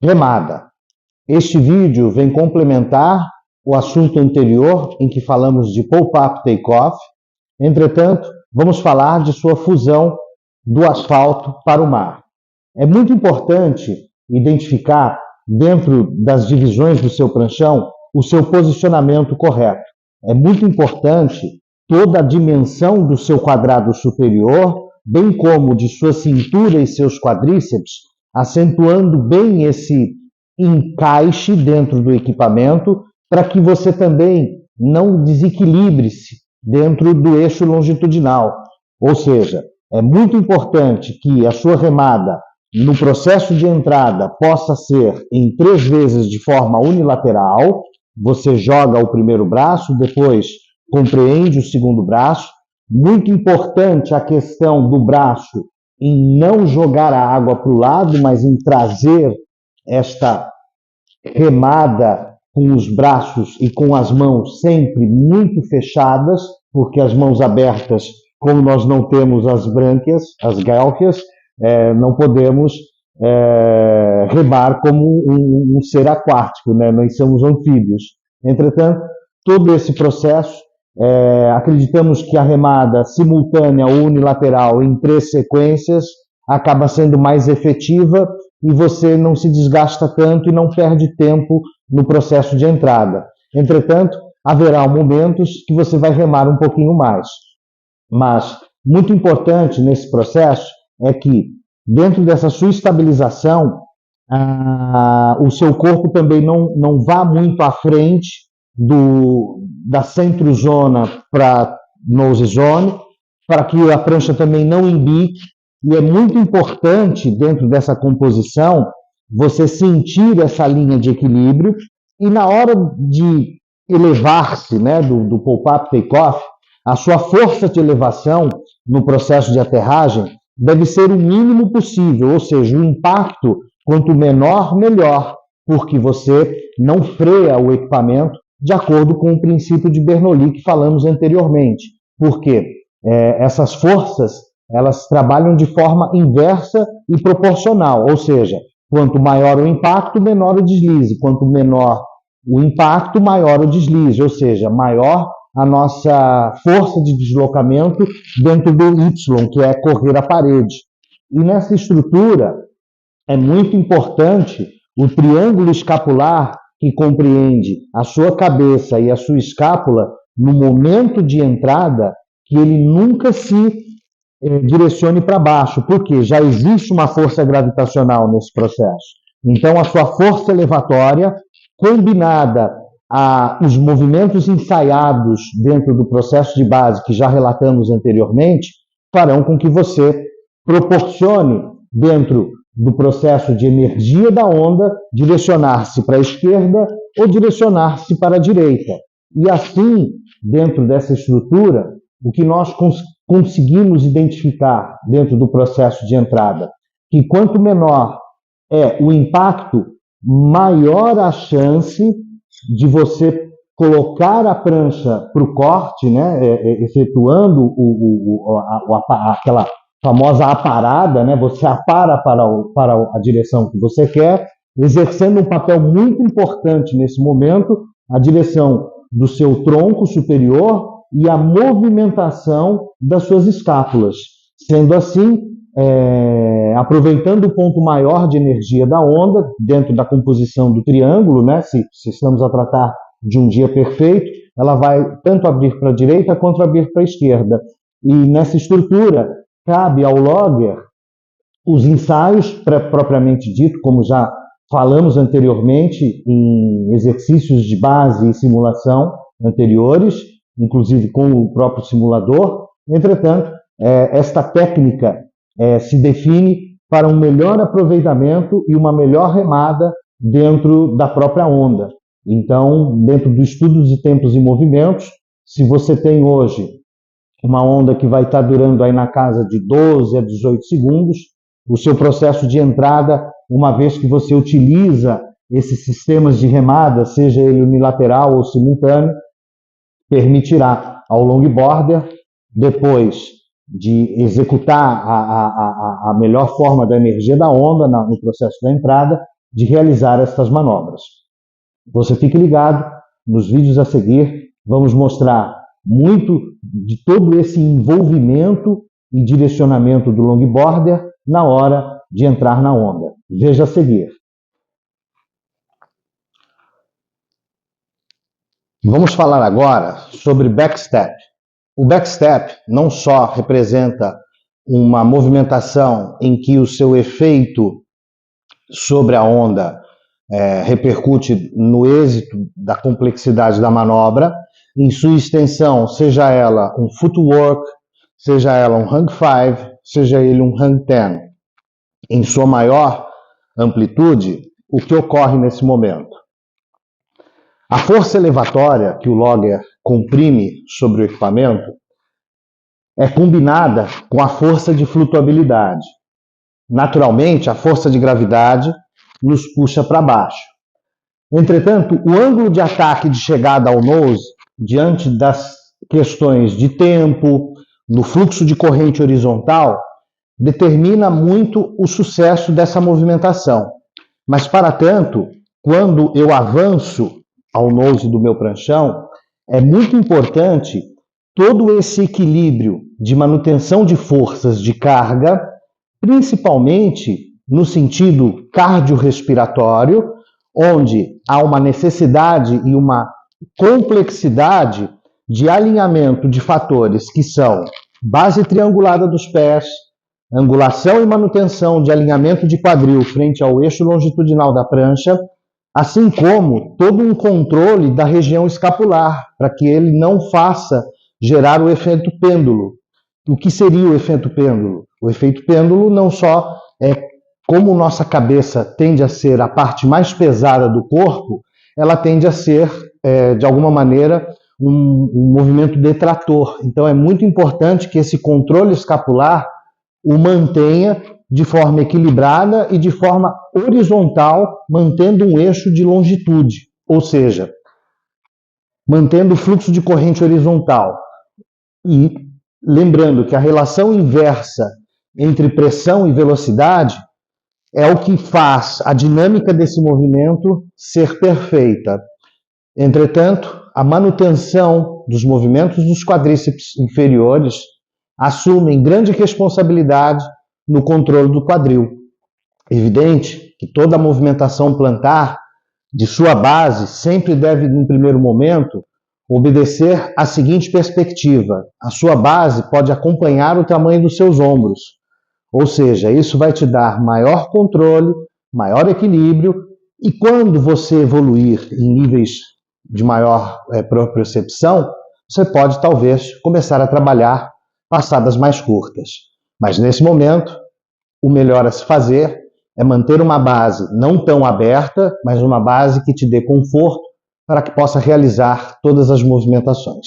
Remada. Este vídeo vem complementar o assunto anterior em que falamos de pull-up take-off. Entretanto, vamos falar de sua fusão do asfalto para o mar. É muito importante identificar, dentro das divisões do seu pranchão, o seu posicionamento correto. É muito importante toda a dimensão do seu quadrado superior, bem como de sua cintura e seus quadríceps, acentuando bem esse encaixe dentro do equipamento, para que você também não desequilibre-se dentro do eixo longitudinal. Ou seja, é muito importante que a sua remada no processo de entrada possa ser em 3 vezes de forma unilateral. Você joga o primeiro braço, depois compreende o segundo braço. Muito importante a questão do braço em não jogar a água para o lado, mas em trazer esta remada com os braços e com as mãos sempre muito fechadas, porque as mãos abertas, como nós não temos as brânquias, as gálquias, não podemos remar como um ser aquático, né? Nós somos anfíbios. Entretanto, todo esse processo, acreditamos que a remada simultânea ou unilateral em 3 sequências acaba sendo mais efetiva e você não se desgasta tanto e não perde tempo no processo de entrada. Entretanto, haverá momentos que você vai remar um pouquinho mais. Mas, muito importante nesse processo é que, dentro dessa sua estabilização, o seu corpo também não vá muito à frente da centrozona para nose zone, para que a prancha também não embique. E é muito importante, dentro dessa composição, você sentir essa linha de equilíbrio e na hora de elevar-se, né, do pull-up take-off, a sua força de elevação no processo de aterragem deve ser o mínimo possível, ou seja, o impacto, quanto menor, melhor, porque você não freia o equipamento de acordo com o princípio de Bernoulli que falamos anteriormente. Porque essas forças elas trabalham de forma inversa e proporcional, ou seja, quanto maior o impacto, menor o deslize, quanto menor o impacto, maior o deslize, ou seja, maior a nossa força de deslocamento dentro do Y, que é correr a parede. E nessa estrutura é muito importante o triângulo escapular, que compreende a sua cabeça e a sua escápula, no momento de entrada, que ele nunca se direcione para baixo, porque já existe uma força gravitacional nesse processo. Então, a sua força elevatória, combinada aos movimentos ensaiados dentro do processo de base que já relatamos anteriormente, farão com que você proporcione, dentro do processo de energia da onda, direcionar-se para a esquerda ou direcionar-se para a direita. E assim, dentro dessa estrutura, o que nós conseguimos identificar dentro do processo de entrada, que quanto menor é o impacto, maior a chance de você colocar a prancha para o corte, né, efetuando aquela famosa aparada, né, você apara para a direção que você quer, exercendo um papel muito importante nesse momento, a direção do seu tronco superior e a movimentação das suas escápulas. Sendo assim, aproveitando o ponto maior de energia da onda, dentro da composição do triângulo, né, se estamos a tratar de um dia perfeito, ela vai tanto abrir para a direita quanto abrir para a esquerda. E nessa estrutura, cabe ao logger os ensaios, propriamente dito, como já falamos anteriormente em exercícios de base e simulação anteriores, inclusive com o próprio simulador. Entretanto, esta técnica se define para um melhor aproveitamento e uma melhor remada dentro da própria onda. Então, dentro do estudo de tempos e movimentos, se você tem hoje uma onda que vai estar durando aí na casa de 12 a 18 segundos, o seu processo de entrada, uma vez que você utiliza esses sistemas de remada, seja ele unilateral ou simultâneo, permitirá ao longboarder, depois de executar a melhor forma da energia da onda no processo da entrada, de realizar estas manobras. Você fique ligado, nos vídeos a seguir vamos mostrar muito de todo esse envolvimento e direcionamento do longboarder na hora de entrar na onda. Veja a seguir. Vamos falar agora sobre backstep. O backstep não só representa uma movimentação em que o seu efeito sobre a onda repercute no êxito da complexidade da manobra, em sua extensão, seja ela um footwork, seja ela um hang 5, seja ele um hang 10. Em sua maior amplitude, o que ocorre nesse momento? A força elevatória que o logger comprime sobre o equipamento é combinada com a força de flutuabilidade. Naturalmente, a força de gravidade nos puxa para baixo. Entretanto, o ângulo de ataque de chegada ao nose, diante das questões de tempo, no fluxo de corrente horizontal, determina muito o sucesso dessa movimentação. Mas, para tanto, quando eu avanço ao nose do meu pranchão, é muito importante todo esse equilíbrio de manutenção de forças de carga, principalmente no sentido cardiorrespiratório, onde há uma necessidade e uma complexidade de alinhamento de fatores que são base triangulada dos pés, angulação e manutenção de alinhamento de quadril frente ao eixo longitudinal da prancha, assim como todo um controle da região escapular, para que ele não faça gerar o efeito pêndulo. O que seria o efeito pêndulo? O efeito pêndulo não só é como nossa cabeça tende a ser a parte mais pesada do corpo, ela tende a ser, de alguma maneira, um movimento detrator. Então é muito importante que esse controle escapular o mantenha de forma equilibrada e de forma horizontal, mantendo um eixo de longitude, ou seja, mantendo o fluxo de corrente horizontal. E lembrando que a relação inversa entre pressão e velocidade é o que faz a dinâmica desse movimento ser perfeita. Entretanto, a manutenção dos movimentos dos quadríceps inferiores assumem grande responsabilidade no controle do quadril. Evidente que toda a movimentação plantar de sua base sempre deve, em primeiro momento, obedecer à seguinte perspectiva: a sua base pode acompanhar o tamanho dos seus ombros, ou seja, isso vai te dar maior controle, maior equilíbrio, e quando você evoluir em níveis de maior propriocepção, você pode talvez começar a trabalhar passadas mais curtas. Mas nesse momento, o melhor a se fazer é manter uma base não tão aberta, mas uma base que te dê conforto para que possa realizar todas as movimentações.